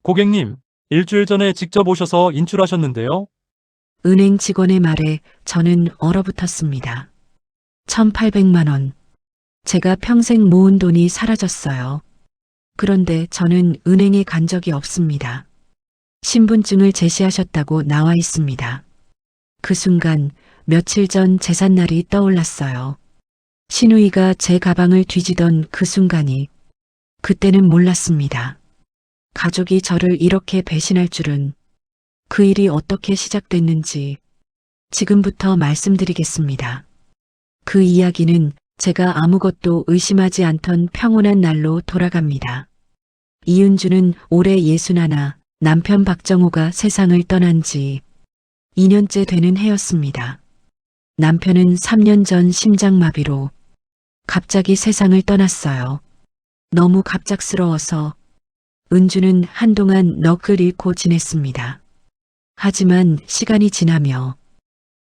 고객님, 일주일 전에 직접 오셔서 인출하셨는데요. 은행 직원의 말에 저는 얼어붙었습니다. 1,800만 원. 제가 평생 모은 돈이 사라졌어요. 그런데 저는 은행에 간 적이 없습니다. 신분증을 제시하셨다고 나와 있습니다. 그 순간 며칠 전 제삿날이 떠올랐어요. 신우이가 제 가방을 뒤지던 그 순간이, 그때는 몰랐습니다. 가족이 저를 이렇게 배신할 줄은. 그 일이 어떻게 시작됐는지 지금부터 말씀드리겠습니다. 그 이야기는 제가 아무것도 의심하지 않던 평온한 날로 돌아갑니다. 이은주는 올해 61, 남편 박정호가 세상을 떠난 지 2년째 되는 해였습니다. 남편은 3년 전 심장마비로 갑자기 세상을 떠났어요. 너무 갑작스러워서 은주는 한동안 넋을 잃고 지냈습니다. 하지만 시간이 지나며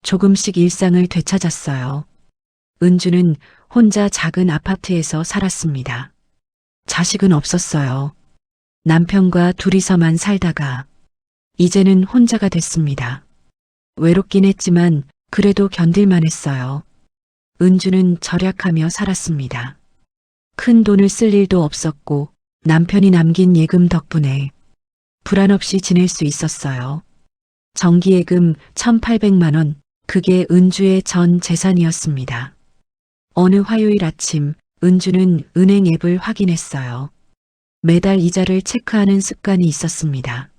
조금씩 일상을 되찾았어요. 은주는 혼자 작은 아파트에서 살았습니다. 자식은 없었어요. 남편과 둘이서만 살다가 이제는 혼자가 됐습니다. 외롭긴 했지만 그래도 견딜만 했어요. 은주는 절약하며 살았습니다. 큰 돈을 쓸 일도 없었고 남편이 남긴 예금 덕분에 불안 없이 지낼 수 있었어요. 정기예금 1,800만 원, 그게 은주의 전 재산이었습니다. 어느 화요일 아침 은주는 은행 앱을 확인했어요. 매달 이자를 체크하는 습관이 있었습니다.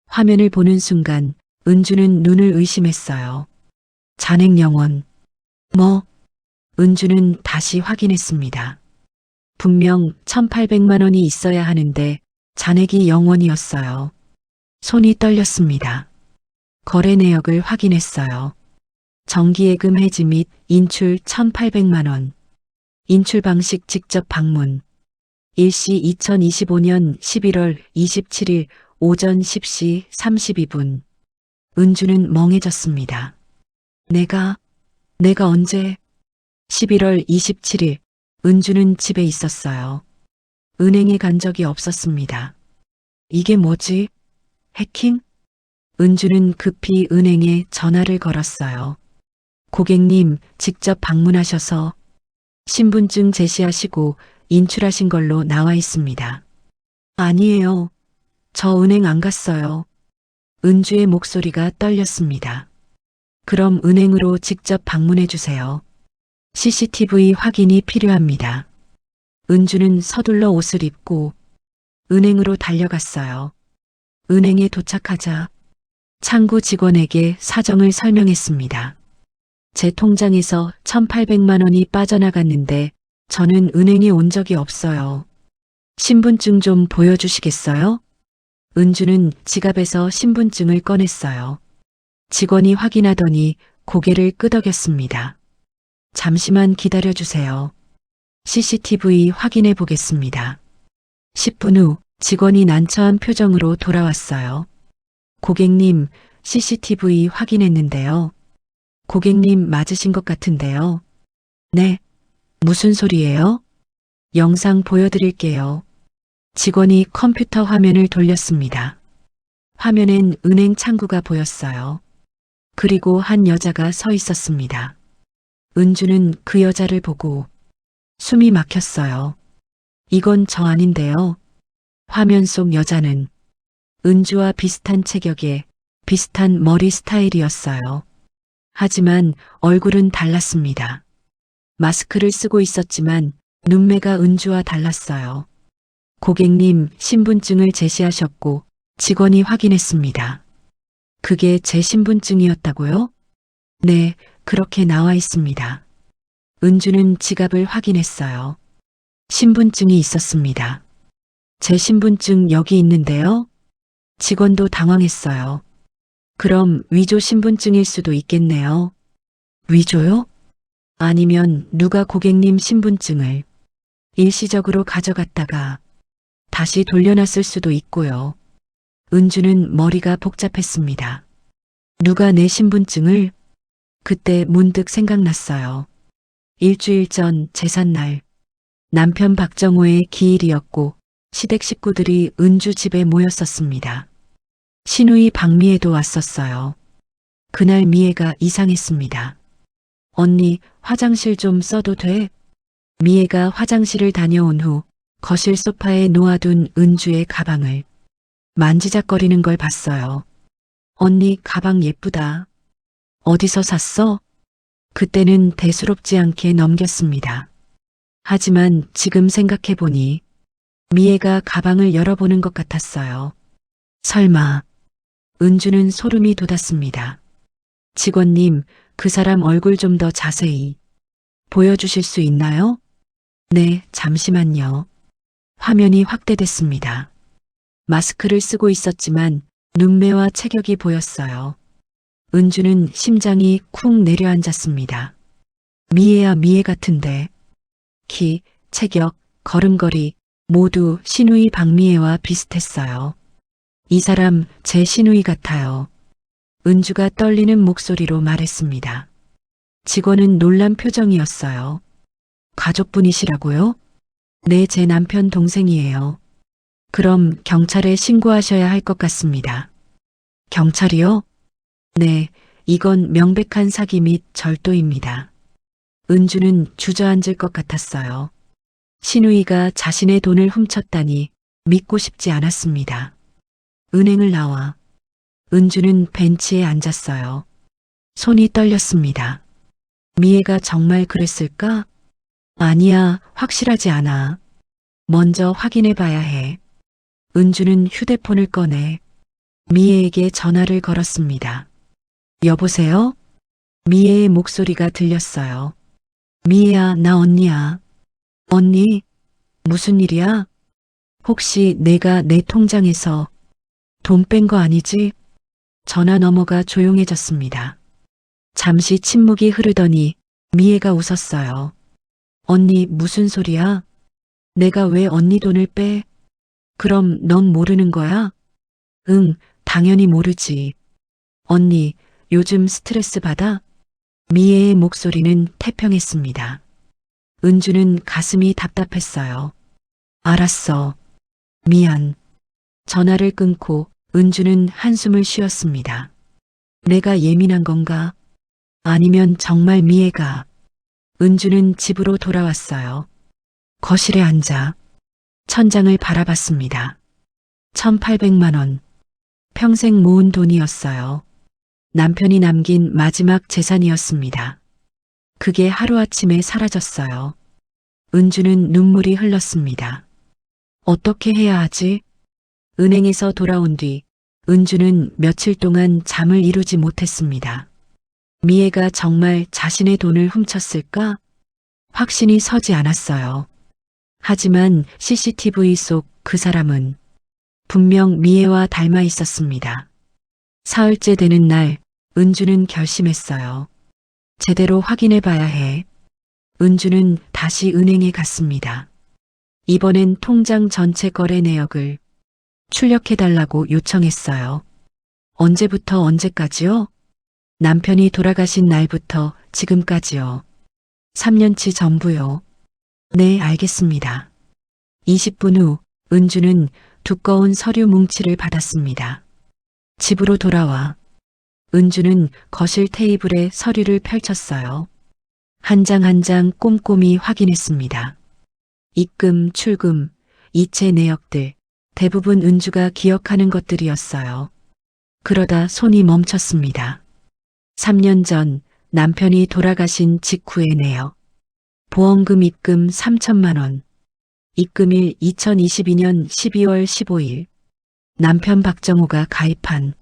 화면을 보는 순간 은주는 눈을 의심했어요. 잔액 영원. 뭐? 은주는 다시 확인했습니다. 분명 1,800만 원이 있어야 하는데 잔액이 0원이었어요. 손이 떨렸습니다. 거래 내역을 확인했어요. 정기예금 해지 및 인출 1,800만 원. 인출 방식 직접 방문. 일시 2025년 11월 27일 오전 10시 32분. 은주는 멍해졌습니다. 내가 언제? 11월 27일 은주는 집에 있었어요. 은행에 간 적이 없었습니다. 이게 뭐지? 해킹? 은주는 급히 은행에 전화를 걸었어요. 고객님, 직접 방문하셔서 신분증 제시하시고 인출하신 걸로 나와 있습니다. 아니에요. 저 은행 안 갔어요. 은주의 목소리가 떨렸습니다. 그럼 은행으로 직접 방문해 주세요. CCTV 확인이 필요합니다. 은주는 서둘러 옷을 입고 은행으로 달려갔어요. 은행에 도착하자 창구 직원에게 사정을 설명했습니다. 제 통장에서 1,800만 원이 빠져나갔는데 저는 은행에 온 적이 없어요. 신분증 좀 보여주시겠어요? 은주는 지갑에서 신분증을 꺼냈어요. 직원이 확인하더니 고개를 끄덕였습니다. 잠시만 기다려주세요. CCTV 확인해 보겠습니다. 10분 후 직원이 난처한 표정으로 돌아왔어요. 고객님, CCTV 확인했는데요. 고객님 맞으신 것 같은데요. 네. 무슨 소리예요? 영상 보여드릴게요. 직원이 컴퓨터 화면을 돌렸습니다. 화면엔 은행 창구가 보였어요. 그리고 한 여자가 서 있었습니다. 은주는 그 여자를 보고 숨이 막혔어요. 이건 저 아닌데요. 화면 속 여자는 은주와 비슷한 체격에 비슷한 머리 스타일이었어요. 하지만 얼굴은 달랐습니다. 마스크를 쓰고 있었지만 눈매가 은주와 달랐어요. 고객님, 신분증을 제시하셨고 직원이 확인했습니다. 그게 제 신분증이었다고요? 네, 그렇게 나와 있습니다. 은주는 지갑을 확인했어요. 신분증이 있었습니다. 제 신분증 여기 있는데요. 직원도 당황했어요. 그럼 위조 신분증일 수도 있겠네요. 위조요? 아니면 누가 고객님 신분증을 일시적으로 가져갔다가 다시 돌려놨을 수도 있고요. 은주는 머리가 복잡했습니다. 누가 내 신분증을? 그때 문득 생각났어요. 일주일 전 제삿날 남편 박정호의 기일이었고 시댁 식구들이 은주 집에 모였었습니다. 시누이 박미애도 왔었어요. 그날 미애가 이상했습니다. 언니, 화장실 좀 써도 돼? 미애가 화장실을 다녀온 후 거실 소파에 놓아둔 은주의 가방을 만지작거리는 걸 봤어요. 언니, 가방 예쁘다. 어디서 샀어? 그때는 대수롭지 않게 넘겼습니다. 하지만 지금 생각해보니 미애가 가방을 열어보는 것 같았어요. 설마. 은주는 소름이 돋았습니다. 직원님, 그 사람 얼굴 좀 더 자세히 보여주실 수 있나요? 네, 잠시만요. 화면이 확대됐습니다. 마스크를 쓰고 있었지만 눈매와 체격이 보였어요. 은주는 심장이 쿵 내려앉았습니다. 미애야, 미애 같은데. 키, 체격, 걸음걸이 모두 시누이 박미애와 비슷했어요. 이 사람 제 시누이 같아요. 은주가 떨리는 목소리로 말했습니다. 직원은 놀란 표정이었어요. 가족분이시라고요? 네, 제 남편 동생이에요. 그럼 경찰에 신고하셔야 할 것 같습니다. 경찰이요? 네, 이건 명백한 사기 및 절도입니다. 은주는 주저앉을 것 같았어요. 시누이가 자신의 돈을 훔쳤다니 믿고 싶지 않았습니다. 은행을 나와 은주는 벤치에 앉았어요. 손이 떨렸습니다. 미애가 정말 그랬을까? 아니야, 확실하지 않아. 먼저 확인해 봐야 해. 은주는 휴대폰을 꺼내 미애에게 전화를 걸었습니다. 여보세요? 미애의 목소리가 들렸어요. 미애야, 나 언니야. 언니, 무슨 일이야? 혹시 내가 내 통장에서 돈 뺀 거 아니지? 전화 너머가 조용해졌습니다. 잠시 침묵이 흐르더니 미애가 웃었어요. 언니, 무슨 소리야? 내가 왜 언니 돈을 빼? 그럼 넌 모르는 거야? 응, 당연히 모르지. 언니, 요즘 스트레스 받아? 미애의 목소리는 태평했습니다. 은주는 가슴이 답답했어요. 알았어. 미안. 전화를 끊고 은주는 한숨을 쉬었습니다. 내가 예민한 건가? 아니면 정말 미애가. 은주는 집으로 돌아왔어요. 거실에 앉아 천장을 바라봤습니다. 1,800만 원. 평생 모은 돈이었어요. 남편이 남긴 마지막 재산이었습니다. 그게 하루아침에 사라졌어요. 은주는 눈물이 흘렀습니다. 어떻게 해야 하지? 은행에서 돌아온 뒤 은주는 며칠 동안 잠을 이루지 못했습니다. 미애가 정말 자신의 돈을 훔쳤을까? 확신이 서지 않았어요. 하지만 CCTV 속 그 사람은 분명 미애와 닮아 있었습니다. 사흘째 되는 날 은주는 결심했어요. 제대로 확인해 봐야 해. 은주는 다시 은행에 갔습니다. 이번엔 통장 전체 거래 내역을 출력해달라고 요청했어요. 언제부터 언제까지요? 남편이 돌아가신 날부터 지금까지요. 3년치 전부요. 네, 알겠습니다. 20분 후 은주는 두꺼운 서류 뭉치를 받았습니다. 집으로 돌아와 은주는 거실 테이블에 서류를 펼쳤어요. 한 장 한 장 꼼꼼히 확인했습니다. 입금, 출금, 이체 내역들, 대부분 은주가 기억하는 것들이었어요. 그러다 손이 멈췄습니다. 3년 전 남편이 돌아가신 직후의 내역. 보험금 입금 3천만 원. 입금일 2022년 12월 15일. 남편 박정호가 가입한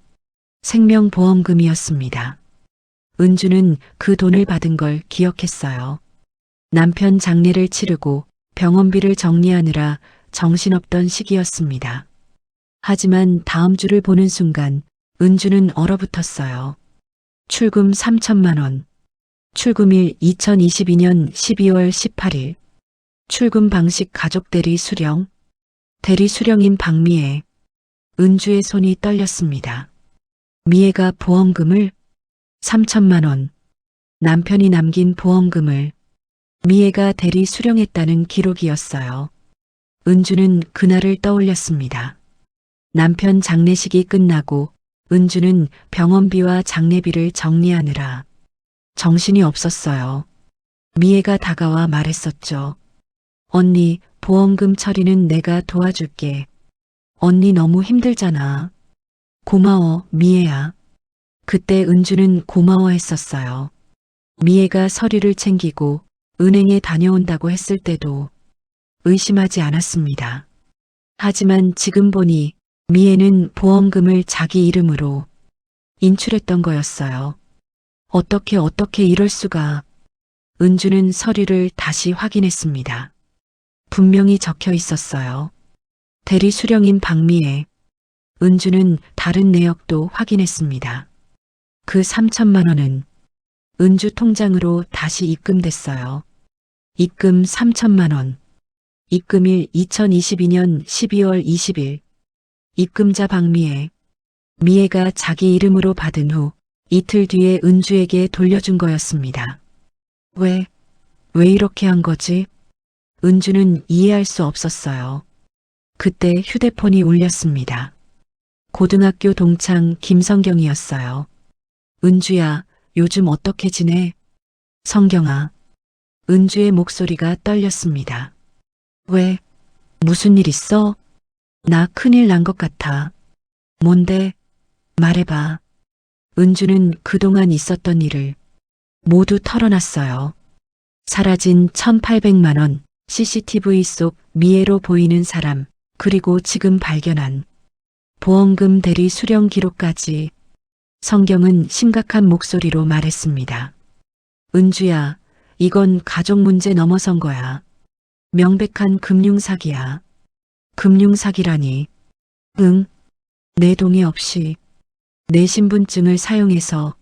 생명보험금이었습니다. 은주는 그 돈을 받은 걸 기억했어요. 남편 장례를 치르고 병원비를 정리하느라 정신없던 시기였습니다. 하지만 다음 주를 보는 순간 은주는 얼어붙었어요. 출금 3천만 원. 출금일 2022년 12월 18일. 출금 방식 가족 대리 수령. 대리 수령인 박미애. 은주의 손이 떨렸습니다. 미애가 보험금을 3천만 원. 남편이 남긴 보험금을 미애가 대리 수령했다는 기록이었어요. 은주는 그날을 떠올렸습니다. 남편 장례식이 끝나고 은주는 병원비와 장례비를 정리하느라 정신이 없었어요. 미애가 다가와 말했었죠. 언니, 보험금 처리는 내가 도와줄게. 언니 너무 힘들잖아. 고마워, 미애야. 그때 은주는 고마워했었어요. 미애가 서류를 챙기고 은행에 다녀온다고 했을 때도 의심하지 않았습니다. 하지만 지금 보니 미애는 보험금을 자기 이름으로 인출했던 거였어요. 어떻게 이럴 수가. 은주는 서류를 다시 확인했습니다. 분명히 적혀 있었어요. 대리 수령인 박미애. 은주는 다른 내역도 확인했습니다. 그 3천만 원은 은주 통장으로 다시 입금됐어요. 입금 3천만 원. 입금일 2022년 12월 20일. 입금자 박미애. 미애가 자기 이름으로 받은 후 이틀 뒤에 은주에게 돌려준 거였습니다. 왜 이렇게 한 거지? 은주는 이해할 수 없었어요. 그때 휴대폰이 울렸습니다. 고등학교 동창 김성경이었어요. 은주야, 요즘 어떻게 지내? 성경아. 은주의 목소리가 떨렸습니다. 왜? 무슨 일 있어? 나 큰일 난 것 같아. 뭔데? 말해봐. 은주는 그동안 있었던 일을 모두 털어놨어요. 사라진 1,800만 원, CCTV 속 미애로 보이는 사람, 그리고 지금 발견한 보험금 대리 수령 기록까지. 성경은 심각한 목소리로 말했습니다. 은주야, 이건 가족 문제 넘어선 거야. 명백한 금융사기야. 금융사기라니. 응, 내 동의 없이 내 신분증을 사용해서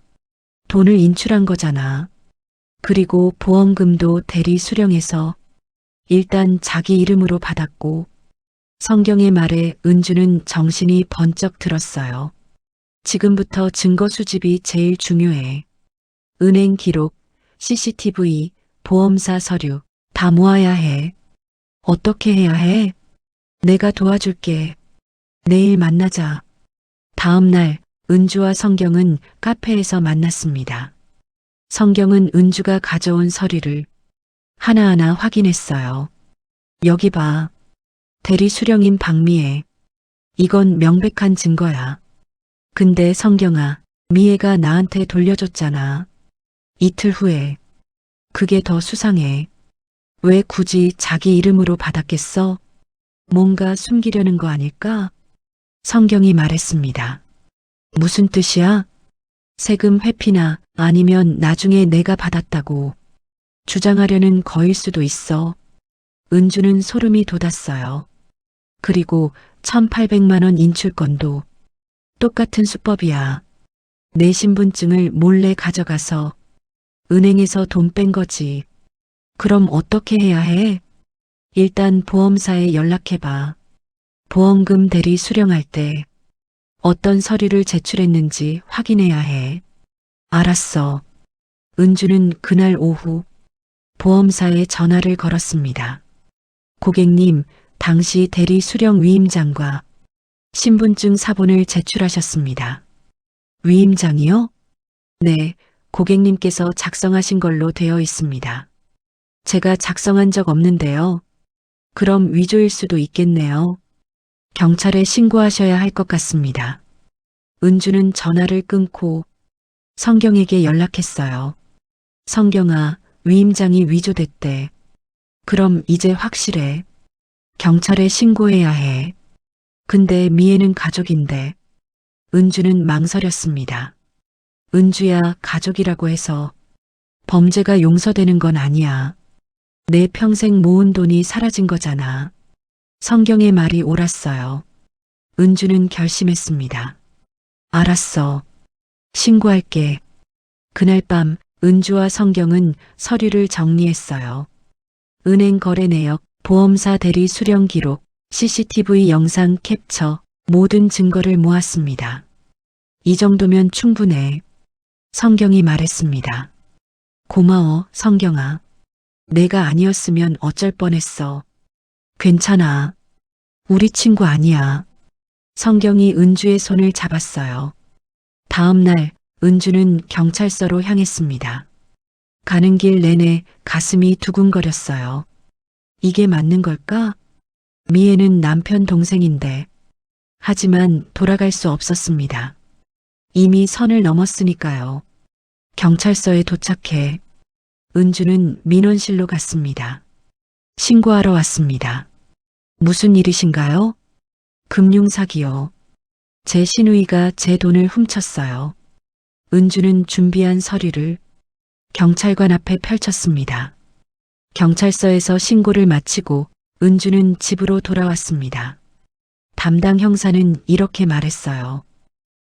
돈을 인출한 거잖아. 그리고 보험금도 대리 수령해서 일단 자기 이름으로 받았고. 성경의 말에 은주는 정신이 번쩍 들었어요. 지금부터 증거 수집이 제일 중요해. 은행 기록, CCTV, 보험사 서류 다 모아야 해. 어떻게 해야 해? 내가 도와줄게. 내일 만나자. 다음 날 은주와 성경은 카페에서 만났습니다. 성경은 은주가 가져온 서류를 하나하나 확인했어요. 여기 봐. 대리 수령인 박미애. 이건 명백한 증거야. 근데 성경아, 미애가 나한테 돌려줬잖아. 이틀 후에. 그게 더 수상해. 왜 굳이 자기 이름으로 받았겠어? 뭔가 숨기려는 거 아닐까? 성경이 말했습니다. 무슨 뜻이야? 세금 회피나 아니면 나중에 내가 받았다고 주장하려는 거일 수도 있어. 은주는 소름이 돋았어요. 그리고 1,800만 원 인출건도 똑같은 수법이야. 내 신분증을 몰래 가져가서 은행에서 돈 뺀 거지. 그럼 어떻게 해야 해? 일단 보험사에 연락해봐. 보험금 대리 수령할 때 어떤 서류를 제출했는지 확인해야 해. 알았어. 은주는 그날 오후 보험사에 전화를 걸었습니다. 고객님, 당시 대리 수령 위임장과 신분증 사본을 제출하셨습니다. 위임장이요? 네, 고객님께서 작성하신 걸로 되어 있습니다. 제가 작성한 적 없는데요. 그럼 위조일 수도 있겠네요. 경찰에 신고하셔야 할 것 같습니다. 은주는 전화를 끊고 성경에게 연락했어요. 성경아, 위임장이 위조됐대. 그럼 이제 확실해. 경찰에 신고해야 해. 근데 미애는 가족인데. 은주는 망설였습니다. 은주야, 가족이라고 해서 범죄가 용서되는 건 아니야. 내 평생 모은 돈이 사라진 거잖아. 성경의 말이 옳았어요. 은주는 결심했습니다. 알았어. 신고할게. 그날 밤 은주와 성경은 서류를 정리했어요. 은행 거래 내역, 보험사 대리 수령 기록, CCTV 영상 캡처, 모든 증거를 모았습니다. 이 정도면 충분해. 성경이 말했습니다. 고마워, 성경아. 내가 아니었으면 어쩔 뻔했어. 괜찮아. 우리 친구 아니야. 성경이 은주의 손을 잡았어요. 다음 날 은주는 경찰서로 향했습니다. 가는 길 내내 가슴이 두근거렸어요. 이게 맞는 걸까? 미애는 남편 동생인데. 하지만 돌아갈 수 없었습니다. 이미 선을 넘었으니까요. 경찰서에 도착해 은주는 민원실로 갔습니다. 신고하러 왔습니다. 무슨 일이신가요? 금융사기요. 제 시누이가 제 돈을 훔쳤어요. 은주는 준비한 서류를 경찰관 앞에 펼쳤습니다. 경찰서에서 신고를 마치고 은주는 집으로 돌아왔습니다. 담당 형사는 이렇게 말했어요.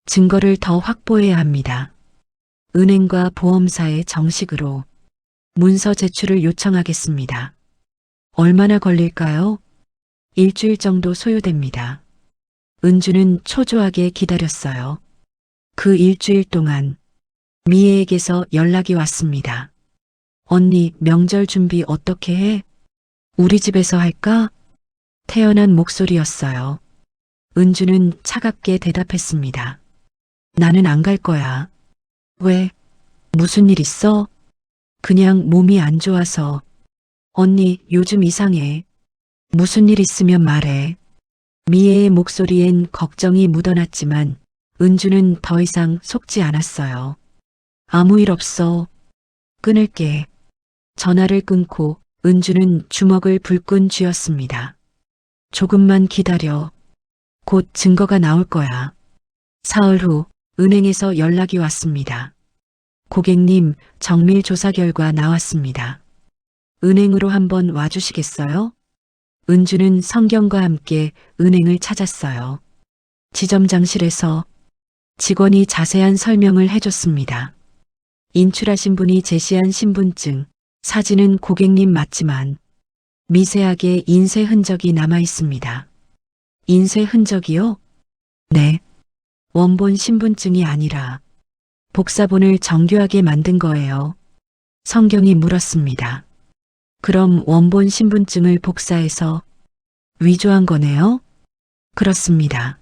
증거를 더 확보해야 합니다. 은행과 보험사에 정식으로 문서 제출을 요청하겠습니다. 얼마나 걸릴까요? 일주일 정도 소요됩니다. 은주는 초조하게 기다렸어요. 그 일주일 동안 미애에게서 연락이 왔습니다. 언니, 명절 준비 어떻게 해? 우리 집에서 할까? 태연한 목소리였어요. 은주는 차갑게 대답했습니다. 나는 안 갈 거야. 왜? 무슨 일 있어? 그냥 몸이 안 좋아서. 언니, 요즘 이상해. 무슨 일 있으면 말해. 미애의 목소리엔 걱정이 묻어났지만 은주는 더 이상 속지 않았어요. 아무 일 없어. 끊을게. 전화를 끊고 은주는 주먹을 불끈 쥐었습니다. 조금만 기다려. 곧 증거가 나올 거야. 사흘 후 은행에서 연락이 왔습니다. 고객님, 정밀 조사 결과 나왔습니다. 은행으로 한번 와주시겠어요? 은주는 성경과 함께 은행을 찾았어요. 지점장실에서 직원이 자세한 설명을 해줬습니다. 인출하신 분이 제시한 신분증, 사진은 고객님 맞지만 미세하게 인쇄 흔적이 남아 있습니다. 인쇄 흔적이요? 네. 원본 신분증이 아니라 복사본을 정교하게 만든 거예요. 성경이 물었습니다. 그럼 원본 신분증을 복사해서 위조한 거네요? 그렇습니다.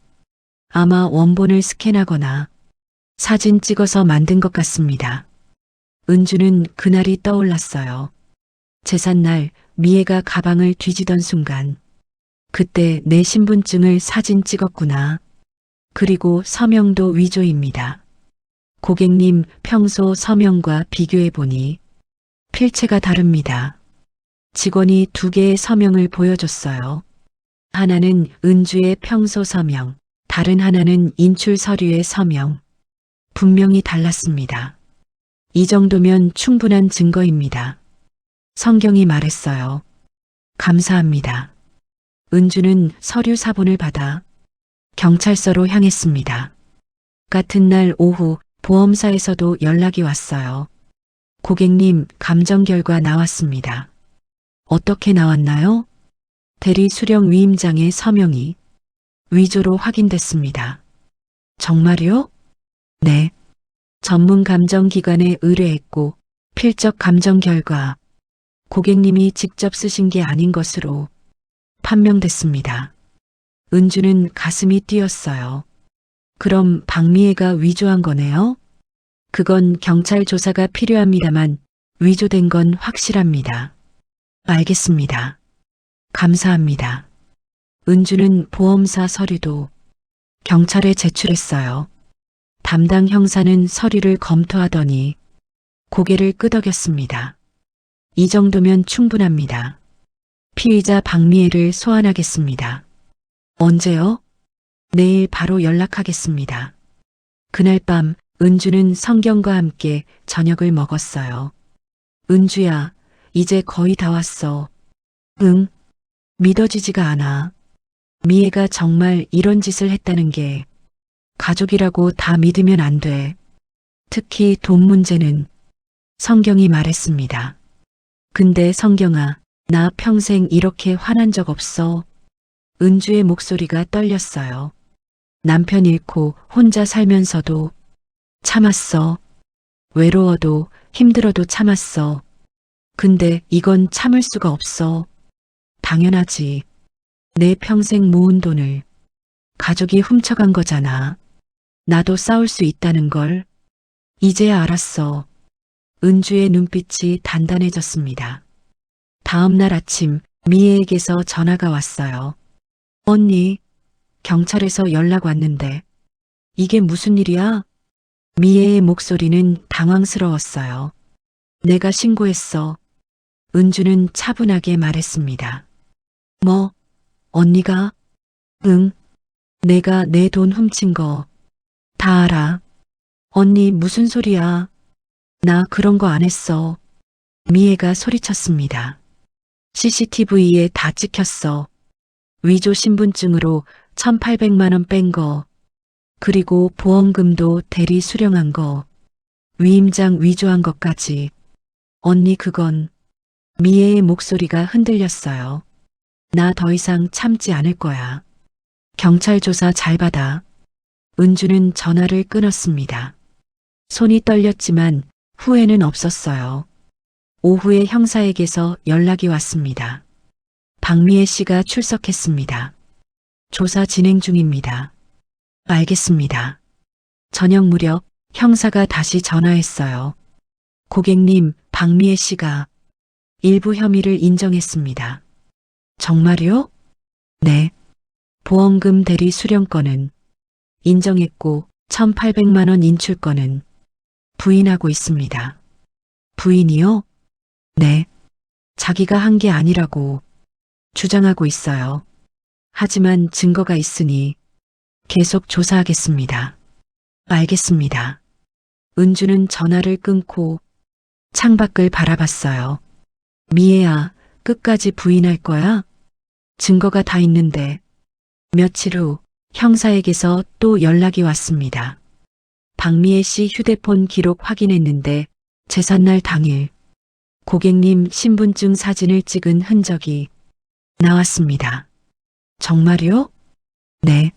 아마 원본을 스캔하거나 사진 찍어서 만든 것 같습니다. 은주는 그날이 떠올랐어요. 제삿날 미애가 가방을 뒤지던 순간 그때 내 신분증을 사진 찍었구나. 그리고 서명도 위조입니다. 고객님 평소 서명과 비교해 보니 필체가 다릅니다. 직원이 2개의 서명을 보여줬어요. 하나는 은주의 평소 서명, 다른 하나는 인출 서류의 서명. 분명히 달랐습니다. 이 정도면 충분한 증거입니다. 성경이 말했어요. 감사합니다. 은주는 서류 사본을 받아 경찰서로 향했습니다. 같은 날 오후 보험사에서도 연락이 왔어요. 고객님, 감정 결과 나왔습니다. 어떻게 나왔나요? 대리 수령 위임장의 서명이 위조로 확인됐습니다. 정말요? 네. 전문 감정 기관에 의뢰했고 필적 감정 결과 고객님이 직접 쓰신 게 아닌 것으로 판명됐습니다. 은주는 가슴이 뛰었어요. 그럼 박미애가 위조한 거네요? 그건 경찰 조사가 필요합니다만 위조된 건 확실합니다. 알겠습니다. 감사합니다. 은주는 보험사 서류도 경찰에 제출했어요. 담당 형사는 서류를 검토하더니 고개를 끄덕였습니다. 이 정도면 충분합니다. 피의자 박미애를 소환하겠습니다. 언제요? 내일 바로 연락하겠습니다. 그날 밤 은주는 성경과 함께 저녁을 먹었어요. 은주야, 이제 거의 다 왔어. 응? 믿어지지가 않아. 미애가 정말 이런 짓을 했다는 게 가족이라고 다 믿으면 안 돼. 특히 돈 문제는. 성경이 말했습니다. 근데 성경아, 나 평생 이렇게 화난 적 없어. 은주의 목소리가 떨렸어요. 남편 잃고 혼자 살면서도 참았어. 외로워도 힘들어도 참았어. 근데 이건 참을 수가 없어. 당연하지. 내 평생 모은 돈을 가족이 훔쳐간 거잖아. 나도 싸울 수 있다는 걸 이제야 알았어. 은주의 눈빛이 단단해졌습니다. 다음 날 아침 미애에게서 전화가 왔어요. 언니, 경찰에서 연락 왔는데 이게 무슨 일이야? 미애의 목소리는 당황스러웠어요. 내가 신고했어. 은주는 차분하게 말했습니다. 뭐, 언니가? 응, 내가 내 돈 훔친 거 다 알아. 언니 무슨 소리야? 나 그런 거 안 했어. 미애가 소리쳤습니다. CCTV에 다 찍혔어. 위조 신분증으로 1,800만 원 뺀 거, 그리고 보험금도 대리 수령한 거, 위임장 위조한 것까지. 언니 그건. 미애의 목소리가 흔들렸어요. 나 더 이상 참지 않을 거야. 경찰 조사 잘 받아. 은주는 전화를 끊었습니다. 손이 떨렸지만 후회는 없었어요. 오후에 형사에게서 연락이 왔습니다. 박미애 씨가 출석했습니다. 조사 진행 중입니다. 알겠습니다. 저녁 무렵 형사가 다시 전화했어요. 고객님, 박미애 씨가 일부 혐의를 인정했습니다. 정말요? 네. 보험금 대리 수령권은 인정했고 1,800만 원 인출권은 부인하고 있습니다. 부인이요? 네. 자기가 한 게 아니라고 주장하고 있어요. 하지만 증거가 있으니 계속 조사하겠습니다. 알겠습니다. 은주는 전화를 끊고 창밖을 바라봤어요. 미애야, 끝까지 부인할 거야? 증거가 다 있는데. 며칠 후 형사에게서 또 연락이 왔습니다. 박미애 씨 휴대폰 기록 확인했는데 제삿날 당일 고객님 신분증 사진을 찍은 흔적이 나왔습니다. 정말요? 네.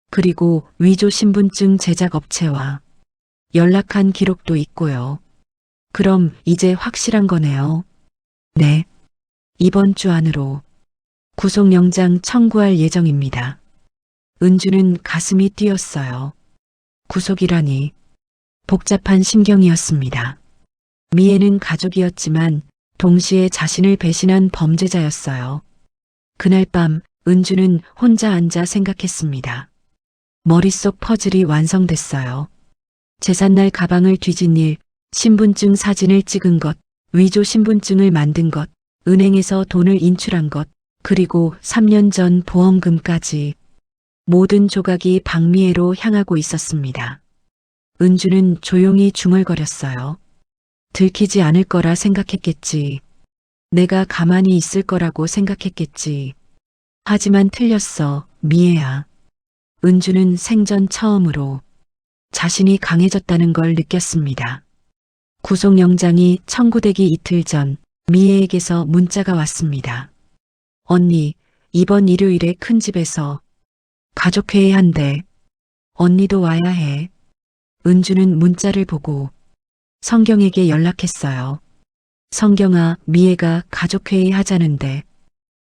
그리고 위조 신분증 제작 업체와 연락한 기록도 있고요. 그럼 이제 확실한 거네요. 네. 이번 주 안으로 구속영장 청구할 예정입니다. 은주는 가슴이 뛰었어요. 구속이라니 복잡한 심경이었습니다. 미애는 가족이었지만 동시에 자신을 배신한 범죄자였어요. 그날 밤 은주는 혼자 앉아 생각했습니다. 머릿속 퍼즐이 완성됐어요. 제삿날 가방을 뒤진 일, 신분증 사진을 찍은 것, 위조 신분증을 만든 것, 은행에서 돈을 인출한 것, 그리고 3년 전 보험금까지 모든 조각이 박미애로 향하고 있었습니다. 은주는 조용히 중얼거렸어요. 들키지 않을 거라 생각했겠지. 내가 가만히 있을 거라고 생각했겠지. 하지만 틀렸어, 미애야. 은주는 생전 처음으로 자신이 강해졌다는 걸 느꼈습니다. 구속영장이 청구되기 이틀 전 미애에게서 문자가 왔습니다. 언니, 이번 일요일에 큰 집에서 가족회의 한대. 언니도 와야 해. 은주는 문자를 보고 성경에게 연락했어요. 성경아, 미애가 가족회의 하자는데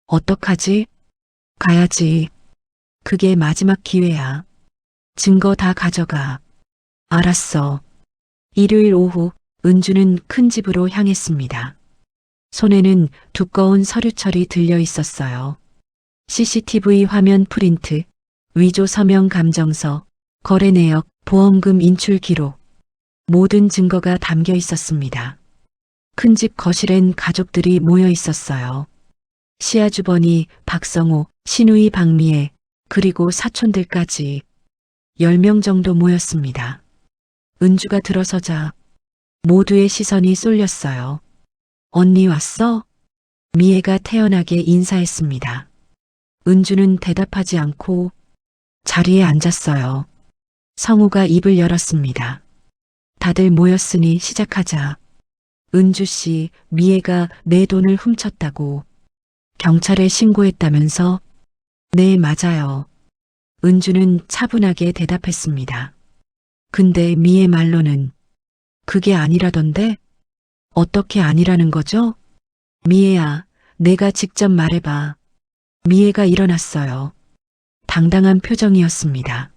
어떡하지? 가야지. 그게 마지막 기회야. 증거 다 가져가. 알았어. 일요일 오후 은주는 큰 집으로 향했습니다. 손에는 두꺼운 서류철이 들려 있었어요. CCTV 화면 프린트, 위조 서명 감정서, 거래 내역, 보험금 인출 기록, 모든 증거가 담겨 있었습니다. 큰 집 거실엔 가족들이 모여 있었어요. 시아주버니, 박성호, 시누이 박미애, 그리고 사촌들까지 10명 정도 모였습니다. 은주가 들어서자 모두의 시선이 쏠렸어요. 언니 왔어? 미애가 태연하게 인사했습니다. 은주는 대답하지 않고 자리에 앉았어요. 성우가 입을 열었습니다. 다들 모였으니 시작하자. 은주 씨, 미애가 내 돈을 훔쳤다고 경찰에 신고했다면서? 네, 맞아요. 은주는 차분하게 대답했습니다. 근데 미애 말로는 그게 아니라던데? 어떻게 아니라는 거죠? 미애야, 내가 직접 말해봐. 미애가 일어났어요. 당당한 표정이었습니다.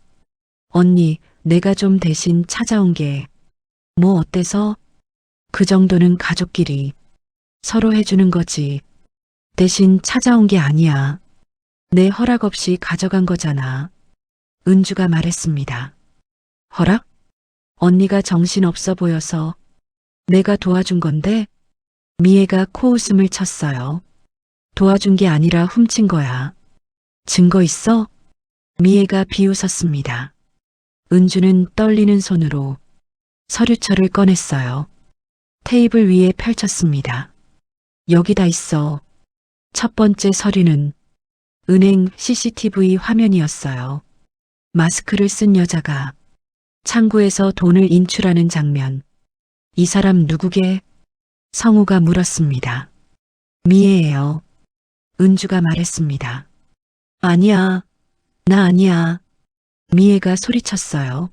언니, 내가 좀 대신 찾아온 게 뭐 어때서? 그 정도는 가족끼리 서로 해주는 거지. 대신 찾아온 게 아니야. 내 허락 없이 가져간 거잖아. 은주가 말했습니다. 허락? 언니가 정신없어 보여서 내가 도와준 건데? 미애가 코웃음을 쳤어요. 도와준 게 아니라 훔친 거야. 증거 있어? 미애가 비웃었습니다. 은주는 떨리는 손으로 서류철을 꺼냈어요. 테이블 위에 펼쳤습니다. 여기다 있어. 첫 번째 서류는 은행 CCTV 화면이었어요. 마스크를 쓴 여자가 창구에서 돈을 인출하는 장면. 이 사람 누구게? 성우가 물었습니다. 미애예요. 은주가 말했습니다. 아니야. 나 아니야. 미애가 소리쳤어요.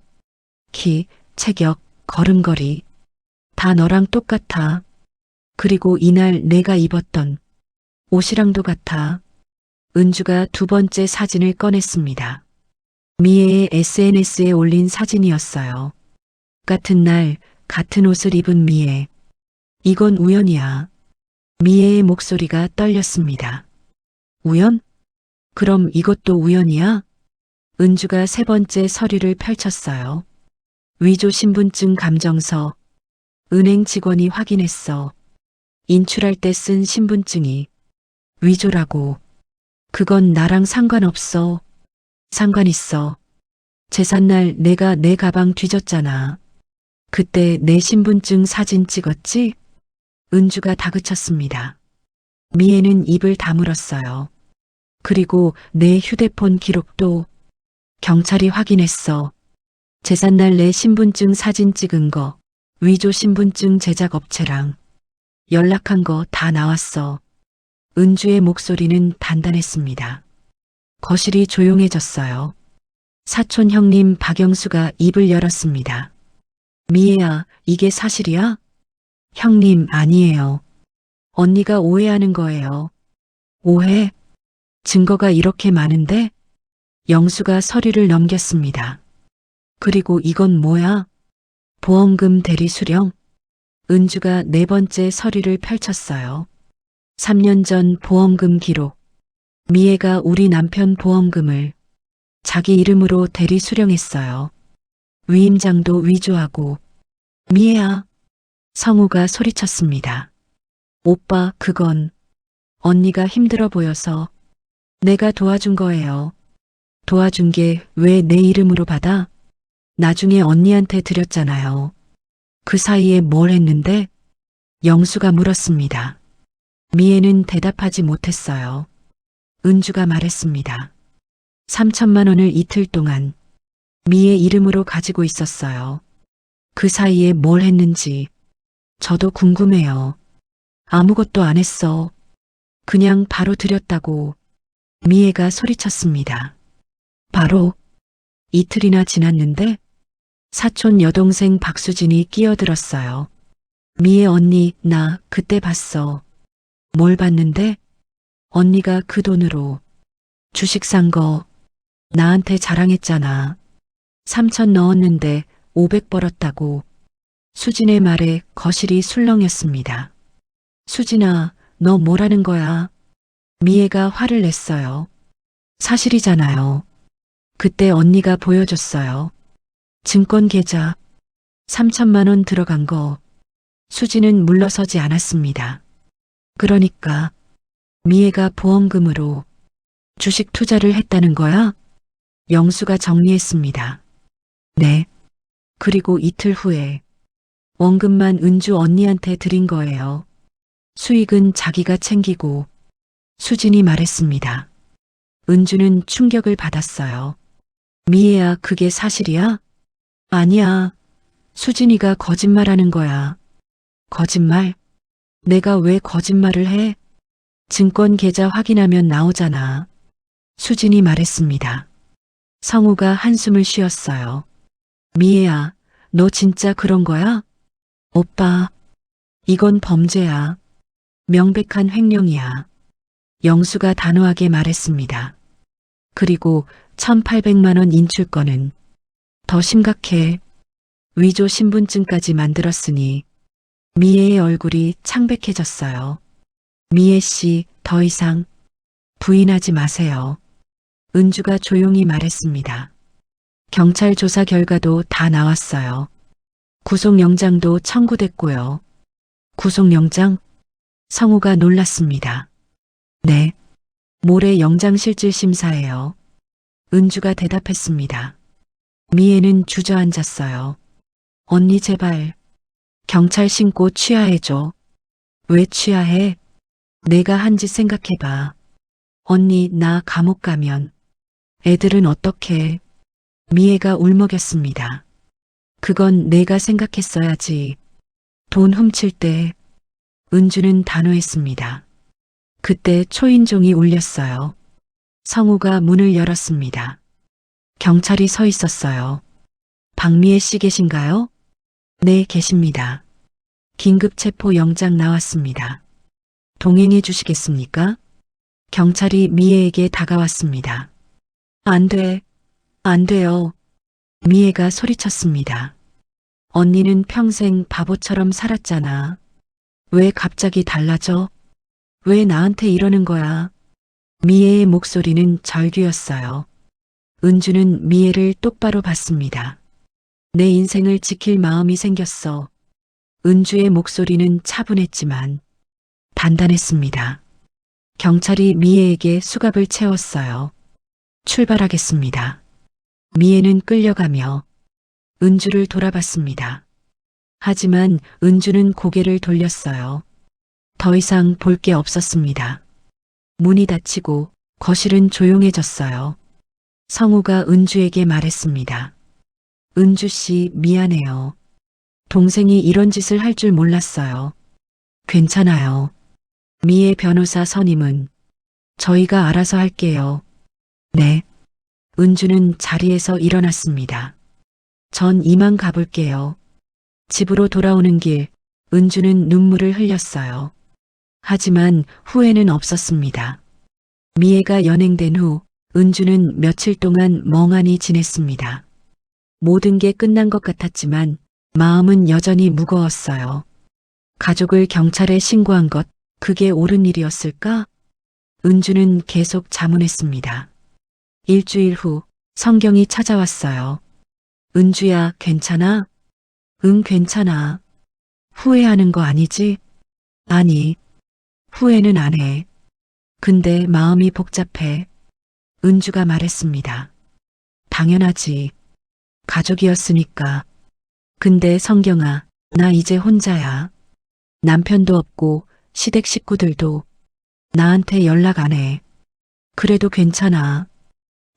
키, 체격, 걸음걸이. 다 너랑 똑같아. 그리고 이날 내가 입었던 옷이랑도 같아. 은주가 두 번째 사진을 꺼냈습니다. 미애의 SNS에 올린 사진이었어요. 같은 날, 같은 옷을 입은 미애. 이건 우연이야. 미애의 목소리가 떨렸습니다. 우연? 그럼 이것도 우연이야? 은주가 세 번째 서류를 펼쳤어요. 위조 신분증 감정서. 은행 직원이 확인했어. 인출할 때 쓴 신분증이 위조라고. 그건 나랑 상관없어. 상관 있어. 제삿날 내가 내 가방 뒤졌잖아. 그때 내 신분증 사진 찍었지? 은주가 다그쳤습니다. 미애는 입을 다물었어요. 그리고 내 휴대폰 기록도 경찰이 확인했어. 제삿날 내 신분증 사진 찍은 거, 위조 신분증 제작 업체랑 연락한 거 다 나왔어. 은주의 목소리는 단단했습니다. 거실이 조용해졌어요. 사촌 형님 박영수가 입을 열었습니다. 미애야, 이게 사실이야? 형님, 아니에요. 언니가 오해하는 거예요. 오해? 증거가 이렇게 많은데? 영수가 서류를 넘겼습니다. 그리고 이건 뭐야? 보험금 대리 수령? 은주가 네 번째 서류를 펼쳤어요. 3년 전 보험금 기록. 미애가 우리 남편 보험금을 자기 이름으로 대리 수령했어요. 위임장도 위조하고. 미애야. 성우가 소리쳤습니다. 오빠, 그건 언니가 힘들어 보여서 내가 도와준 거예요. 도와준 게 왜 내 이름으로 받아? 나중에 언니한테 드렸잖아요. 그 사이에 뭘 했는데? 영수가 물었습니다. 미애는 대답하지 못했어요. 은주가 말했습니다. 3천만 원을 이틀 동안 미애 이름으로 가지고 있었어요. 그 사이에 뭘 했는지 저도 궁금해요. 아무것도 안 했어. 그냥 바로 드렸다고. 미애가 소리쳤습니다. 바로 이틀이나 지났는데 사촌 여동생 박수진이 끼어들었어요. 미애 언니, 나 그때 봤어. 뭘 봤는데? 언니가 그 돈으로 주식 산 거 나한테 자랑했잖아. 3천 넣었는데 500 벌었다고. 수진의 말에 거실이 술렁였습니다. 수진아, 너 뭐라는 거야? 미애가 화를 냈어요. 사실이잖아요. 그때 언니가 보여줬어요. 증권 계좌 3천만 원 들어간 거. 수지는 물러서지 않았습니다. 그러니까 미애가 보험금으로 주식 투자를 했다는 거야? 영수가 정리했습니다. 네. 그리고 이틀 후에 원금만 은주 언니한테 드린 거예요. 수익은 자기가 챙기고. 수진이 말했습니다. 은주는 충격을 받았어요. 미애야, 그게 사실이야? 아니야. 수진이가 거짓말하는 거야. 거짓말? 내가 왜 거짓말을 해? 증권 계좌 확인하면 나오잖아. 수진이 말했습니다. 성우가 한숨을 쉬었어요. 미애야, 너 진짜 그런 거야? 오빠, 이건 범죄야. 명백한 횡령이야. 영수가 단호하게 말했습니다. 그리고 1,800만 원 인출권은 더 심각해. 위조 신분증까지 만들었으니 미애의 얼굴이 창백해졌어요. 미애 씨, 더 이상 부인하지 마세요. 은주가 조용히 말했습니다. 경찰 조사 결과도 다 나왔어요. 구속영장도 청구됐고요. 구속영장? 성우가 놀랐습니다. 네. 모레 영장실질심사예요. 은주가 대답했습니다. 미애는 주저앉았어요. 언니 제발 경찰 신고 취하해줘. 왜 취하해? 내가 한 짓 생각해봐. 언니 나 감옥 가면 애들은 어떡해? 미애가 울먹였습니다. 그건 내가 생각했어야지. 돈 훔칠 때 은주는 단호했습니다. 그때 초인종이 울렸어요. 성우가 문을 열었습니다. 경찰이 서 있었어요. 박미애 씨 계신가요? 네, 계십니다. 긴급 체포 영장 나왔습니다. 동행해 주시겠습니까? 경찰이 미애에게 다가왔습니다. 안 돼. 안 돼요. 미애가 소리쳤습니다. 언니는 평생 바보처럼 살았잖아. 왜 갑자기 달라져? 왜 나한테 이러는 거야? 미애의 목소리는 절규였어요. 은주는 미애를 똑바로 봤습니다. 내 인생을 지킬 마음이 생겼어. 은주의 목소리는 차분했지만 단단했습니다. 경찰이 미애에게 수갑을 채웠어요. 출발하겠습니다. 미애는 끌려가며 은주를 돌아봤습니다. 하지만 은주는 고개를 돌렸어요. 더 이상 볼 게 없었습니다. 문이 닫히고 거실은 조용해졌어요. 성우가 은주에게 말했습니다. 은주 씨 미안해요. 동생이 이런 짓을 할 줄 몰랐어요. 괜찮아요. 미애 변호사 선임은 저희가 알아서 할게요. 네. 은주는 자리에서 일어났습니다. 전 이만 가볼게요. 집으로 돌아오는 길 은주는 눈물을 흘렸어요. 하지만 후회는 없었습니다. 미애가 연행된 후 은주는 며칠 동안 멍하니 지냈습니다. 모든 게 끝난 것 같았지만 마음은 여전히 무거웠어요. 가족을 경찰에 신고한 것, 그게 옳은 일이었을까? 은주는 계속 자문했습니다. 일주일 후 성경이 찾아왔어요. 은주야, 괜찮아? 응, 괜찮아. 후회하는 거 아니지? 아니, 후회는 안 해. 근데 마음이 복잡해. 은주가 말했습니다. 당연하지. 가족이었으니까. 근데 성경아, 나 이제 혼자야. 남편도 없고 시댁 식구들도 나한테 연락 안 해. 그래도 괜찮아.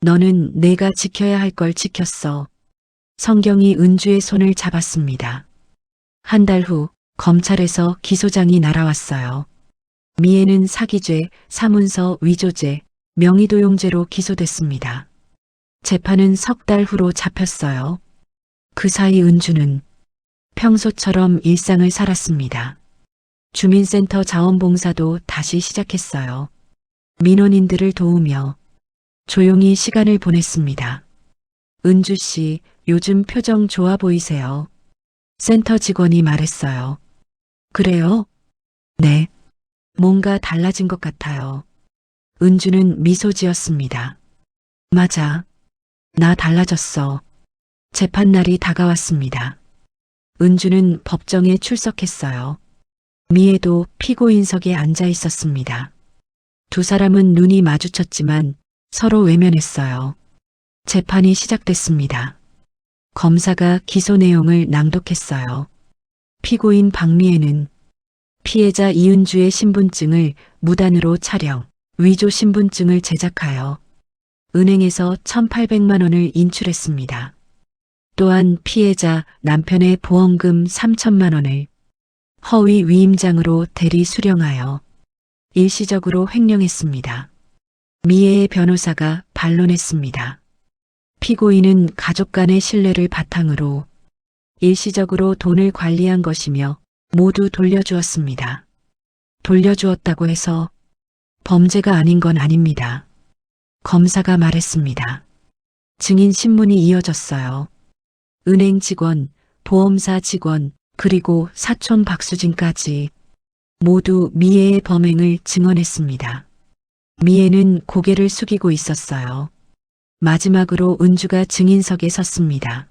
너는 내가 지켜야 할 걸 지켰어. 성경이 은주의 손을 잡았습니다. 한 달 후 검찰에서 기소장이 날아왔어요. 미애는 사기죄, 사문서 위조죄, 명의도용죄로 기소됐습니다. 재판은 석 달 후로 잡혔어요. 그 사이 은주는 평소처럼 일상을 살았습니다. 주민센터 자원봉사도 다시 시작했어요. 민원인들을 도우며 조용히 시간을 보냈습니다. 은주 씨, 요즘 표정 좋아 보이세요. 센터 직원이 말했어요. 그래요? 네. 뭔가 달라진 것 같아요. 은주는 미소 지었습니다. 맞아. 나 달라졌어. 재판날이 다가왔습니다. 은주는 법정에 출석했어요. 미애도 피고인석에 앉아 있었습니다. 두 사람은 눈이 마주쳤지만 서로 외면했어요. 재판이 시작됐습니다. 검사가 기소 내용을 낭독했어요. 피고인 박미애는 피해자 이은주의 신분증을 무단으로 촬영, 위조 신분증을 제작하여 은행에서 1,800만 원을 인출했습니다. 또한 피해자 남편의 보험금 3천만 원을 허위 위임장으로 대리 수령하여 일시적으로 횡령했습니다. 미애의 변호사가 반론했습니다. 피고인은 가족 간의 신뢰를 바탕으로 일시적으로 돈을 관리한 것이며 모두 돌려주었습니다. 돌려주었다고 해서 범죄가 아닌 건 아닙니다. 검사가 말했습니다. 증인 신문이 이어졌어요. 은행 직원, 보험사 직원, 그리고 사촌 박수진까지 모두 미애의 범행을 증언했습니다. 미애는 고개를 숙이고 있었어요. 마지막으로 은주가 증인석에 섰습니다.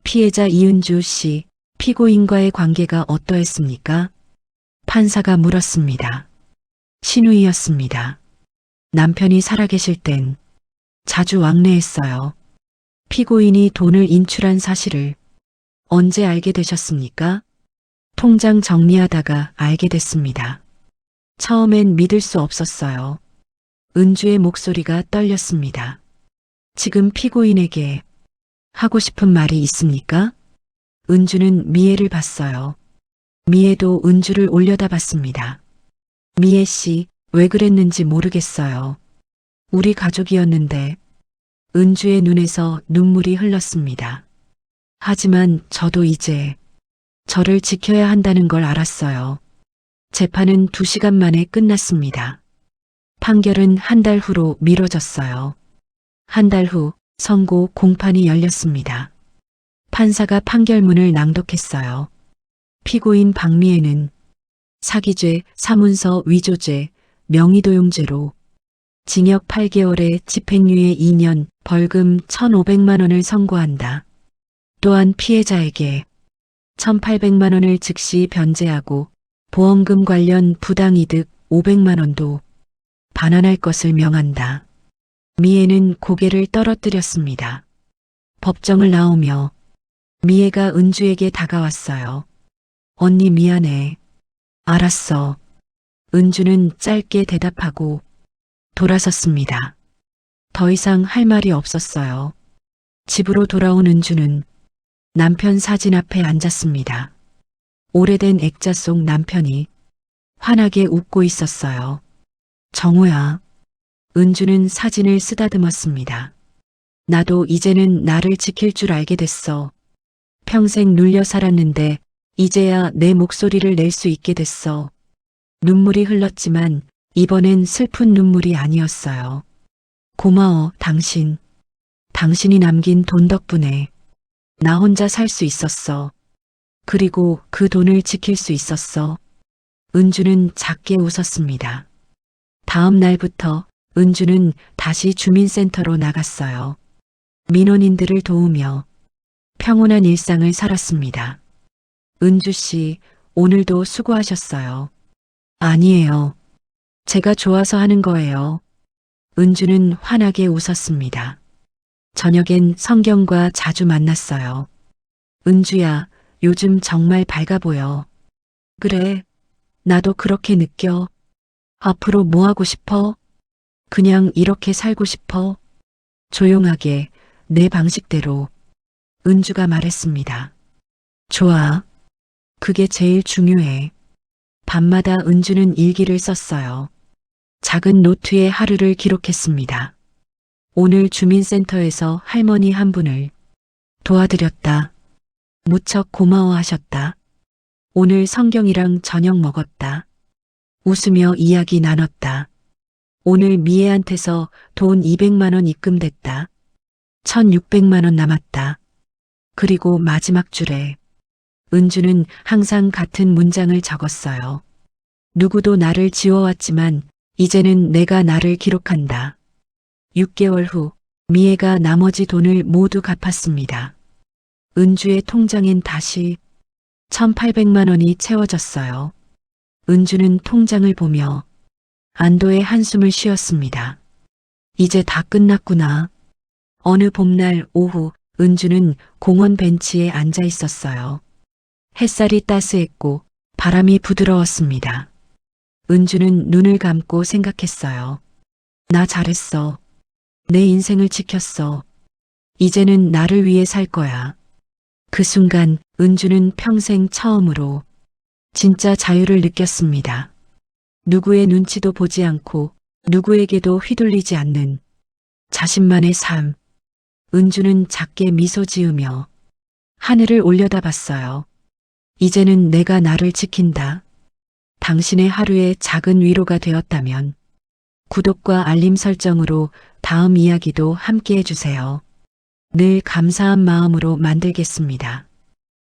피해자 이은주 씨, 피고인과의 관계가 어떠했습니까? 판사가 물었습니다. 신우이였습니다. 남편이 살아계실 땐 자주 왕래했어요. 피고인이 돈을 인출한 사실을 언제 알게 되셨습니까? 통장 정리하다가 알게 됐습니다. 처음엔 믿을 수 없었어요. 은주의 목소리가 떨렸습니다. 지금 피고인에게 하고 싶은 말이 있습니까? 은주는 미애를 봤어요. 미애도 은주를 올려다봤습니다. 미애 씨, 왜 그랬는지 모르겠어요. 우리 가족이었는데. 은주의 눈에서 눈물이 흘렀습니다. 하지만 저도 이제 저를 지켜야 한다는 걸 알았어요. 재판은 2시간 만에 끝났습니다. 판결은 한 달 후로 미뤄졌어요. 한 달 후 선고 공판이 열렸습니다. 판사가 판결문을 낭독했어요. 피고인 박미애는 사기죄, 사문서 위조죄, 명의도용죄로 징역 8개월에 집행유예 2년, 벌금 1,500만 원을 선고한다. 또한 피해자에게 1,800만 원을 즉시 변제하고 보험금 관련 부당이득 500만 원도 반환할 것을 명한다. 미애는 고개를 떨어뜨렸습니다. 법정을 나오며 미애가 은주에게 다가왔어요. 언니 미안해. 알았어. 은주는 짧게 대답하고 돌아섰습니다. 더 이상 할 말이 없었어요. 집으로 돌아온 은주는 남편 사진 앞에 앉았습니다. 오래된 액자 속 남편이 환하게 웃고 있었어요. 정우야. 은주는 사진을 쓰다듬었습니다. 나도 이제는 나를 지킬 줄 알게 됐어. 평생 눌려 살았는데 이제야 내 목소리를 낼 수 있게 됐어. 눈물이 흘렀지만 이번엔 슬픈 눈물이 아니었어요. 고마워, 당신. 당신이 남긴 돈 덕분에 나 혼자 살 수 있었어. 그리고 그 돈을 지킬 수 있었어. 은주는 작게 웃었습니다. 다음 날부터 은주는 다시 주민센터로 나갔어요. 민원인들을 도우며 평온한 일상을 살았습니다. 은주 씨, 오늘도 수고하셨어요. 아니에요. 제가 좋아서 하는 거예요. 은주는 환하게 웃었습니다. 저녁엔 성경과 자주 만났어요. 은주야, 요즘 정말 밝아 보여. 그래, 나도 그렇게 느껴. 앞으로 뭐 하고 싶어? 그냥 이렇게 살고 싶어. 조용하게, 내 방식대로. 은주가 말했습니다. 좋아. 그게 제일 중요해. 밤마다 은주는 일기를 썼어요. 작은 노트에 하루를 기록했습니다. 오늘 주민센터에서 할머니 한 분을 도와드렸다. 무척 고마워하셨다. 오늘 성경이랑 저녁 먹었다. 웃으며 이야기 나눴다. 오늘 미애한테서 돈 200만 원 입금됐다. 1,600만 원 남았다. 그리고 마지막 줄에 은주는 항상 같은 문장을 적었어요. 누구도 나를 지워왔지만 이제는 내가 나를 기록한다. 6개월 후 미애가 나머지 돈을 모두 갚았습니다. 은주의 통장엔 다시 1,800만 원이 채워졌어요. 은주는 통장을 보며 안도의 한숨을 쉬었습니다. 이제 다 끝났구나. 어느 봄날 오후 은주는 공원 벤치에 앉아 있었어요. 햇살이 따스했고 바람이 부드러웠습니다. 은주는 눈을 감고 생각했어요. 나 잘했어. 내 인생을 지켰어. 이제는 나를 위해 살 거야. 그 순간 은주는 평생 처음으로 진짜 자유를 느꼈습니다. 누구의 눈치도 보지 않고 누구에게도 휘둘리지 않는 자신만의 삶. 은주는 작게 미소 지으며 하늘을 올려다봤어요. 이제는 내가 나를 지킨다. 당신의 하루에 작은 위로가 되었다면 구독과 알림 설정으로 다음 이야기도 함께 해주세요. 늘 감사한 마음으로 만들겠습니다.